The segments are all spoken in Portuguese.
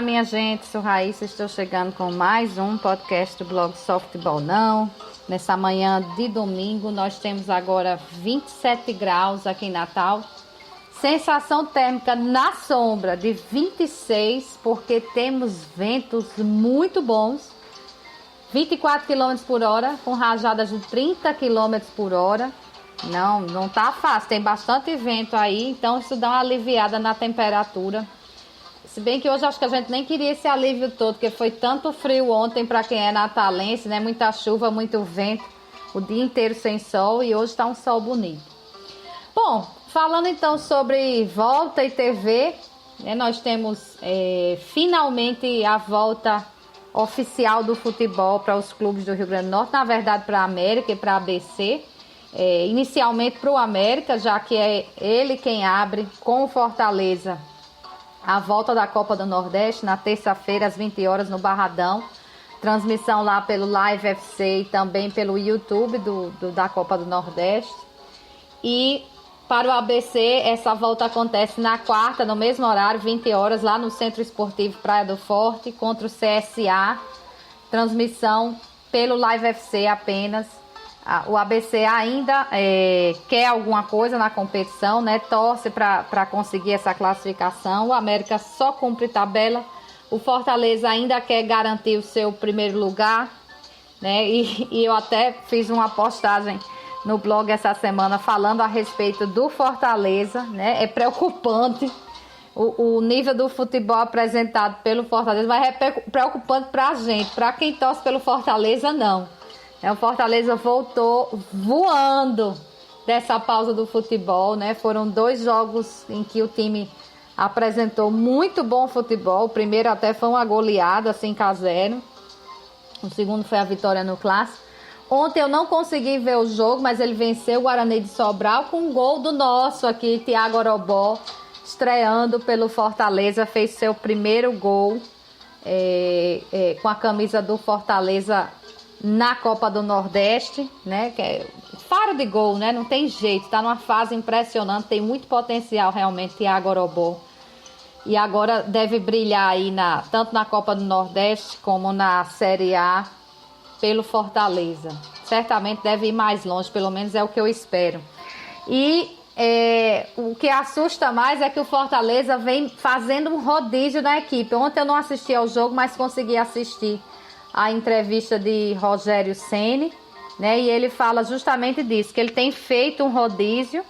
Olá, minha gente, sou Raíssa, estou chegando com mais um podcast do blog Softball Não. Nessa manhã de domingo, nós temos agora 27 graus aqui em Natal. Sensação térmica na sombra de 26, porque temos ventos muito bons. 24 km por hora, com rajadas de 30 km por hora. Não tá fácil, tem bastante vento aí, então isso dá uma aliviada na temperatura. Se bem que hoje acho que a gente nem queria esse alívio todo, porque foi tanto frio ontem para quem é natalense, né? Muita chuva, muito vento, o dia inteiro sem sol, e hoje está um sol bonito. Bom, falando então sobre volta e TV, né? Nós temos finalmente a volta oficial do futebol para os clubes do Rio Grande do Norte, na verdade para a América e para a ABC. Inicialmente para o América, já que é ele quem abre com o Fortaleza a volta da Copa do Nordeste na terça-feira às 20 horas no Barradão. Transmissão lá pelo Live FC e também pelo YouTube da Copa do Nordeste. E para o ABC, essa volta acontece na quarta, no mesmo horário, 20 horas, lá no Centro Esportivo Praia do Forte, contra o CSA. Transmissão pelo Live FC apenas. O ABC ainda quer alguma coisa na competição, né? Torce para conseguir essa classificação. O América só cumpre tabela. O Fortaleza ainda quer garantir o seu primeiro lugar, né? E eu até fiz uma postagem no blog essa semana falando a respeito do Fortaleza, né? É preocupante o nível do futebol apresentado pelo Fortaleza, mas é preocupante para a gente. Para quem torce pelo Fortaleza, não. O Fortaleza voltou voando dessa pausa do futebol, né? Foram 2 jogos em que o time apresentou muito bom futebol. O primeiro até foi uma goleada, 5-0. O segundo foi a vitória no Clássico. Ontem eu não consegui ver o jogo, mas ele venceu o Guarani de Sobral com um gol do nosso aqui, Thiago Orobó, estreando pelo Fortaleza. Fez seu primeiro gol com a camisa do Fortaleza na Copa do Nordeste, né? Que é faro de gol, né? Não tem jeito, tá numa fase impressionante, tem muito potencial realmente, Thiago Orobó. E agora deve brilhar aí tanto na Copa do Nordeste como na Série A pelo Fortaleza. Certamente deve ir mais longe, pelo menos é o que eu espero. E o que assusta mais é que o Fortaleza vem fazendo um rodízio na equipe. Ontem eu não assisti ao jogo, mas consegui assistir a entrevista de Rogério Ceni, né? E ele fala justamente disso, que ele tem feito um rodízio,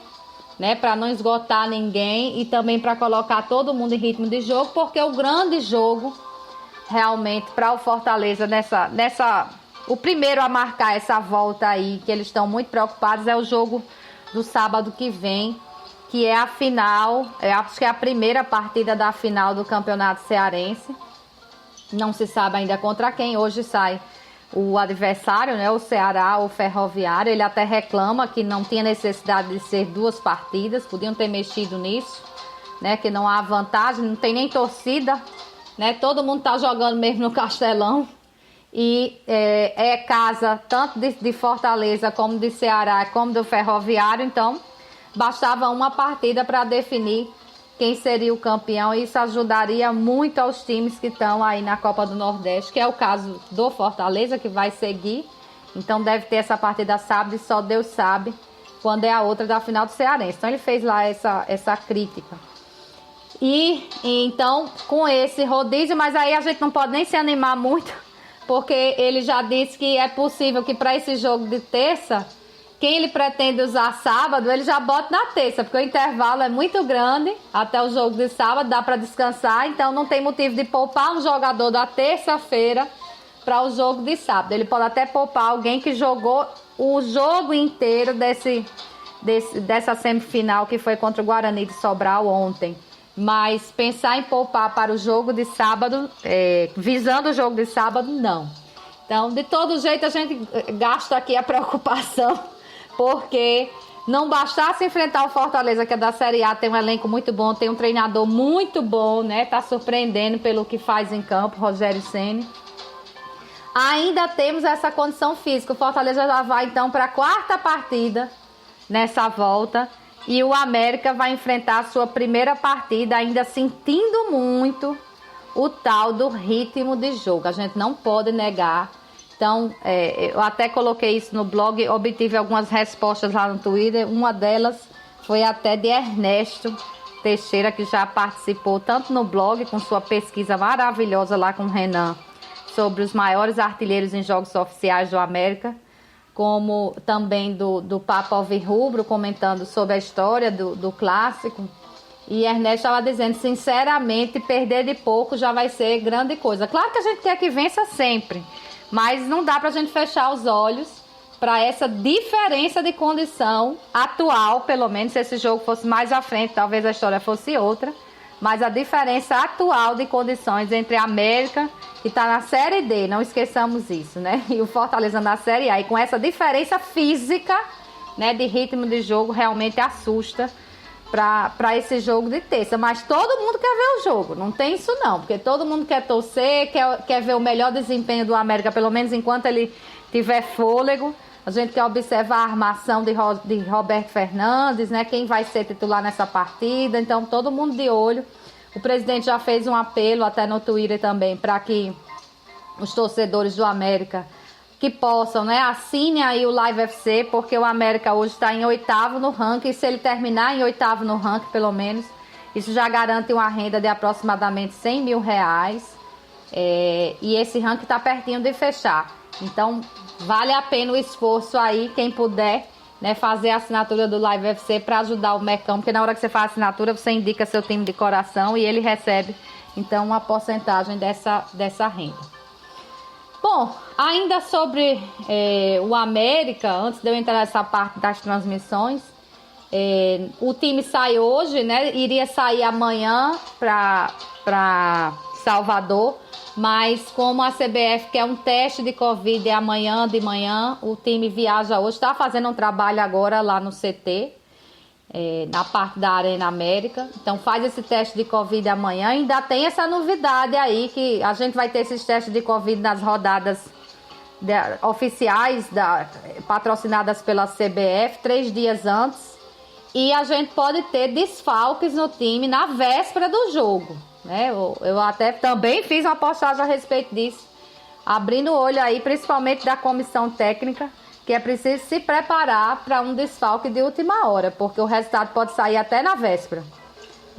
né, para não esgotar ninguém e também para colocar todo mundo em ritmo de jogo, porque o grande jogo realmente para o Fortaleza o primeiro a marcar essa volta aí, que eles estão muito preocupados, é o jogo do sábado que vem, que é a final, acho que é a primeira partida da final do Campeonato Cearense. Não se sabe ainda contra quem. Hoje sai o adversário, né? O Ceará, o Ferroviário. Ele até reclama que não tinha necessidade de ser 2 partidas. Podiam ter mexido nisso, né? Que não há vantagem, não tem nem torcida, né? Todo mundo tá jogando mesmo no Castelão. E é casa tanto de Fortaleza como de Ceará, como do Ferroviário. Então, bastava uma partida para definir quem seria o campeão, e isso ajudaria muito aos times que estão aí na Copa do Nordeste, que é o caso do Fortaleza, que vai seguir. Então deve ter essa partida sábado e só Deus sabe quando é a outra da final do Cearense. Então ele fez lá essa crítica. E então, com esse rodízio, mas aí a gente não pode nem se animar muito, porque ele já disse que é possível que para esse jogo de terça, quem ele pretende usar sábado, ele já bota na terça, porque o intervalo é muito grande até o jogo de sábado, dá para descansar, então não tem motivo de poupar um jogador da terça-feira para o jogo de sábado. Ele pode até poupar alguém que jogou o jogo inteiro dessa semifinal que foi contra o Guarani de Sobral ontem. Mas pensar em poupar para o jogo de sábado, visando o jogo de sábado, não. Então, de todo jeito, a gente gasta aqui a preocupação, porque não bastasse enfrentar o Fortaleza, que é da Série A, tem um elenco muito bom, tem um treinador muito bom, né? Tá surpreendendo pelo que faz em campo, Rogério Ceni. Ainda temos essa condição física. O Fortaleza já vai, então, para a 4ª partida nessa volta. E o América vai enfrentar a sua primeira partida, ainda sentindo muito o tal do ritmo de jogo. A gente não pode negar. Então, eu até coloquei isso no blog, obtive algumas respostas lá no Twitter. Uma delas foi até de Ernesto Teixeira, que já participou tanto no blog, com sua pesquisa maravilhosa lá com o Renan, sobre os maiores artilheiros em jogos oficiais do América, como também do Papo Alvirrubro, comentando sobre a história do clássico. E Ernesto estava dizendo, sinceramente, perder de pouco já vai ser grande coisa. Claro que a gente quer que vença sempre, mas não dá para a gente fechar os olhos para essa diferença de condição atual, pelo menos. Se esse jogo fosse mais à frente, talvez a história fosse outra. Mas a diferença atual de condições entre a América, que está na Série D, não esqueçamos isso, né? E o Fortaleza na Série A. E com essa diferença física, né, de ritmo de jogo, realmente assusta para esse jogo de terça. Mas todo mundo quer ver o jogo, não tem isso não, porque todo mundo quer torcer, quer ver o melhor desempenho do América, pelo menos enquanto ele tiver fôlego. A gente quer observar a armação de Roberto Fernandes, né? Quem vai ser titular nessa partida. Então, todo mundo de olho. O presidente já fez um apelo, até no Twitter também, para que os torcedores do América que possam, né, assinem aí o Live FC, porque o América hoje está em 8º no ranking, e se ele terminar em 8º no ranking, pelo menos, isso já garante uma renda de aproximadamente R$100 mil. E esse ranking está pertinho de fechar. Então, vale a pena o esforço aí, quem puder, né, fazer a assinatura do Live FC para ajudar o Mecão, porque na hora que você faz a assinatura, você indica seu time de coração e ele recebe, então, uma porcentagem dessa renda. Bom, ainda sobre o América, antes de eu entrar nessa parte das transmissões, o time sai hoje, né? Iria sair amanhã para Salvador, mas como a CBF quer um teste de Covid amanhã de manhã, o time viaja hoje, está fazendo um trabalho agora lá no CT, na parte da Arena América. Então faz esse teste de Covid amanhã. Ainda tem essa novidade aí, que a gente vai ter esses testes de Covid nas rodadas oficiais patrocinadas pela CBF 3 dias antes, e a gente pode ter desfalques no time na véspera do jogo, né? Eu até também fiz uma postagem a respeito disso, abrindo o olho aí, principalmente da comissão técnica, que é preciso se preparar para um desfalque de última hora, porque o resultado pode sair até na véspera.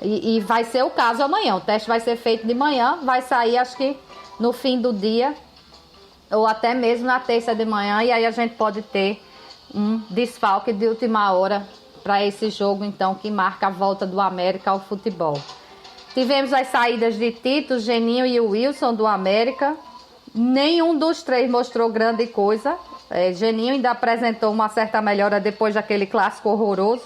E vai ser o caso amanhã. O teste vai ser feito de manhã, vai sair acho que no fim do dia, ou até mesmo na terça de manhã, e aí a gente pode ter um desfalque de última hora para esse jogo, então, que marca a volta do América ao futebol. Tivemos as saídas de Tito, Geninho e o Wilson do América. Nenhum dos três mostrou grande coisa. Geninho ainda apresentou uma certa melhora depois daquele clássico horroroso.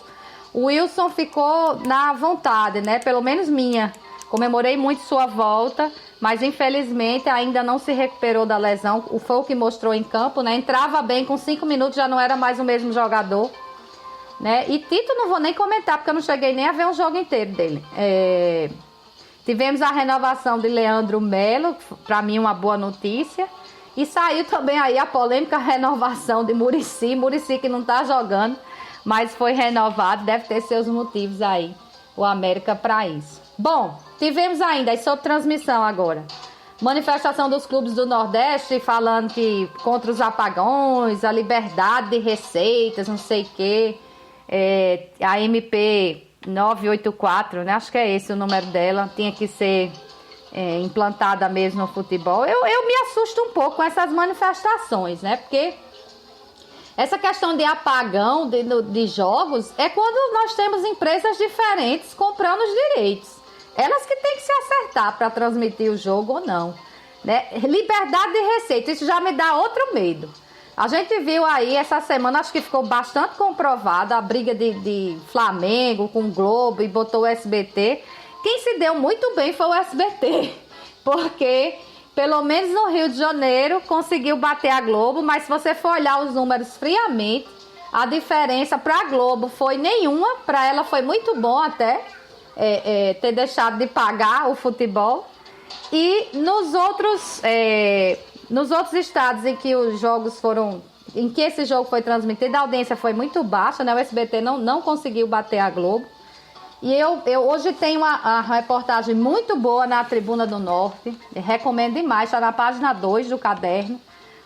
O Wilson ficou na vontade, né? Pelo menos minha. Comemorei muito sua volta, mas infelizmente ainda não se recuperou da lesão. Foi o que mostrou em campo, né? Entrava bem, com 5 minutos já não era mais o mesmo jogador, né? E Tito não vou nem comentar, porque eu não cheguei nem a ver um jogo inteiro dele. Tivemos a renovação de Leandro Melo, para mim uma boa notícia. E saiu também aí a polêmica renovação de Muricy que não tá jogando, mas foi renovado, deve ter seus motivos aí, o América, para isso. Bom, tivemos ainda, sobre transmissão agora, manifestação dos clubes do Nordeste falando que contra os apagões, a liberdade de receitas, não sei o quê, a MP 984, né? Acho que é esse o número dela, tinha que ser implantada mesmo no futebol. Eu me assusto um pouco com essas manifestações, né? Porque essa questão de apagão de jogos é quando nós temos empresas diferentes comprando os direitos. Elas que têm que se acertar para transmitir o jogo ou não, né? Liberdade de receita, isso já me dá outro medo. A gente viu aí essa semana, acho que ficou bastante comprovada a briga de Flamengo com o Globo e botou o SBT. Quem se deu muito bem foi o SBT, porque pelo menos no Rio de Janeiro conseguiu bater a Globo, mas se você for olhar os números friamente, a diferença para a Globo foi nenhuma, para ela foi muito bom até ter deixado de pagar o futebol. E nos outros estados em que os jogos em que esse jogo foi transmitido, a audiência foi muito baixa, né? O SBT não conseguiu bater a Globo. E eu hoje tenho uma reportagem muito boa na Tribuna do Norte, recomendo demais, está na página 2 do caderno,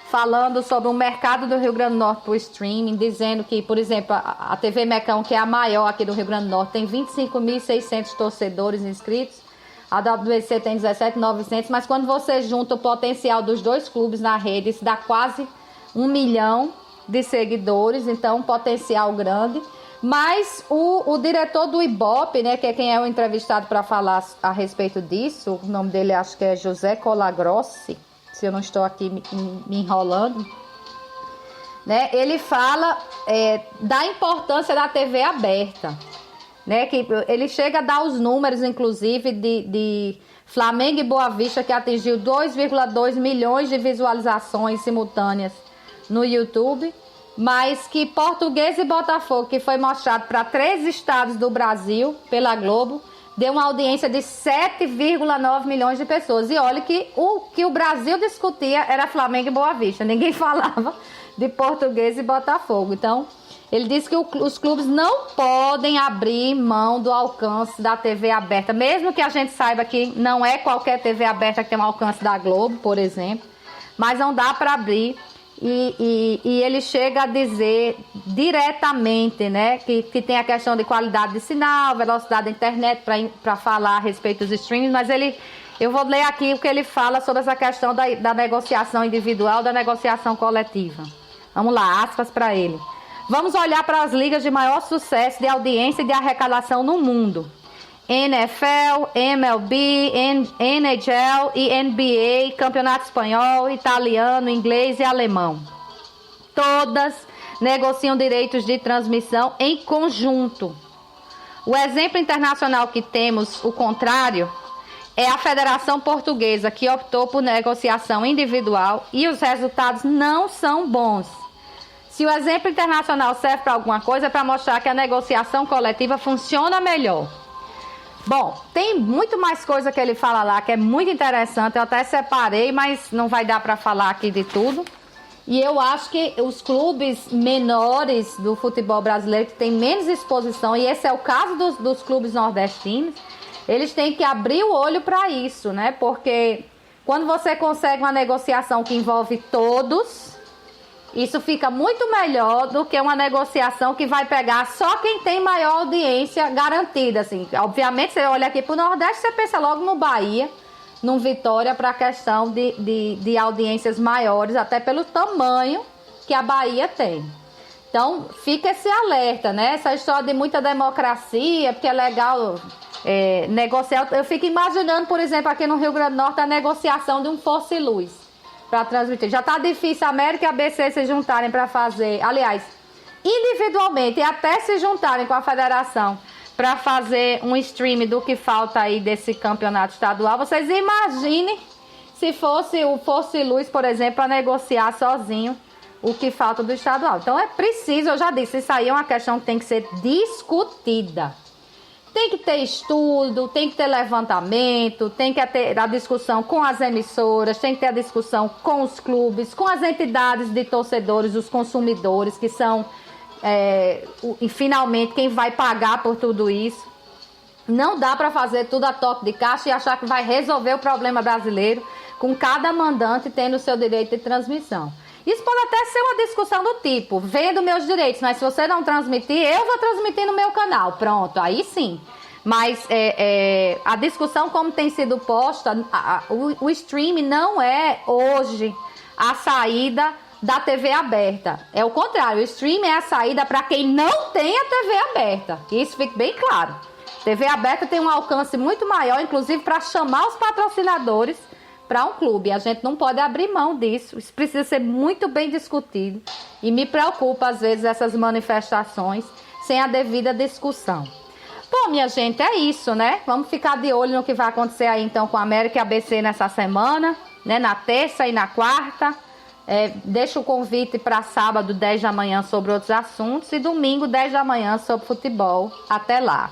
falando sobre o mercado do Rio Grande do Norte para o streaming, dizendo que, por exemplo, a TV Mecão, que é a maior aqui do Rio Grande do Norte, tem 25.600 torcedores inscritos, a WBC tem 17.900, mas quando você junta o potencial dos dois clubes na rede, isso dá quase 1 milhão de seguidores, então um potencial grande. Mas o diretor do Ibope, né, que é quem é o entrevistado para falar a respeito disso, o nome dele acho que é José Colagrossi, se eu não estou aqui me enrolando, né, ele fala da importância da TV aberta, né, que ele chega a dar os números, inclusive, de Flamengo e Boa Vista, que atingiu 2,2 milhões de visualizações simultâneas no YouTube, mas que Portuguesa e Botafogo, que foi mostrado para 3 estados do Brasil pela Globo, deu uma audiência de 7,9 milhões de pessoas. E olha que o Brasil discutia era Flamengo e Boa Vista, ninguém falava de Portuguesa e Botafogo. Então, ele disse que os clubes não podem abrir mão do alcance da TV aberta, mesmo que a gente saiba que não é qualquer TV aberta que tem um alcance da Globo, por exemplo, mas não dá para abrir. E ele chega a dizer diretamente, né, que tem a questão de qualidade de sinal, velocidade da internet para falar a respeito dos streams, mas eu vou ler aqui o que ele fala sobre essa questão da negociação individual, da negociação coletiva. Vamos lá, aspas para ele. Vamos olhar para as ligas de maior sucesso de audiência e de arrecadação no mundo. NFL, MLB, NHL e NBA, campeonato espanhol, italiano, inglês e alemão. Todas negociam direitos de transmissão em conjunto. O exemplo internacional que temos, o contrário, é a Federação Portuguesa, que optou por negociação individual e os resultados não são bons. Se o exemplo internacional serve para alguma coisa, é para mostrar que a negociação coletiva funciona melhor. Bom, tem muito mais coisa que ele fala lá, que é muito interessante. Eu até separei, mas não vai dar para falar aqui de tudo. E eu acho que os clubes menores do futebol brasileiro, que tem menos exposição, e esse é o caso dos clubes nordestinos, eles têm que abrir o olho para isso, né? Porque quando você consegue uma negociação que envolve todos, isso fica muito melhor do que uma negociação que vai pegar só quem tem maior audiência garantida, assim. Obviamente, você olha aqui para o Nordeste, você pensa logo no Bahia, no Vitória, para a questão de audiências maiores, até pelo tamanho que a Bahia tem. Então, fica esse alerta, né? Essa história de muita democracia, porque é legal negociar. Eu fico imaginando, por exemplo, aqui no Rio Grande do Norte, a negociação de um Força e Luz para transmitir. Já tá difícil a América e a ABC se juntarem para fazer, aliás, individualmente e até se juntarem com a federação para fazer um stream do que falta aí desse campeonato estadual. Vocês imaginem se fosse o Força e Luz, por exemplo, para negociar sozinho o que falta do estadual. Então é preciso, eu já disse, isso aí é uma questão que tem que ser discutida. Tem que ter estudo, tem que ter levantamento, tem que ter a discussão com as emissoras, tem que ter a discussão com os clubes, com as entidades de torcedores, os consumidores, que são, finalmente, quem vai pagar por tudo isso. Não dá para fazer tudo a toque de caixa e achar que vai resolver o problema brasileiro com cada mandante tendo o seu direito de transmissão. Isso pode até ser uma discussão do tipo, vendo meus direitos, mas se você não transmitir, eu vou transmitir no meu canal. Pronto, aí sim. Mas a discussão como tem sido posta, o streaming não é hoje a saída da TV aberta. É o contrário, o streaming é a saída para quem não tem a TV aberta. Isso fica bem claro. TV aberta tem um alcance muito maior, inclusive para chamar os patrocinadores para um clube. A gente não pode abrir mão disso. Isso precisa ser muito bem discutido. E me preocupa, às vezes, essas manifestações sem a devida discussão. Bom, minha gente, é isso, né? Vamos ficar de olho no que vai acontecer aí, então, com a América e a ABC nessa semana, né? Na terça e na quarta. Deixo o convite para sábado, 10 da manhã, sobre outros assuntos. E domingo, 10 da manhã, sobre futebol. Até lá.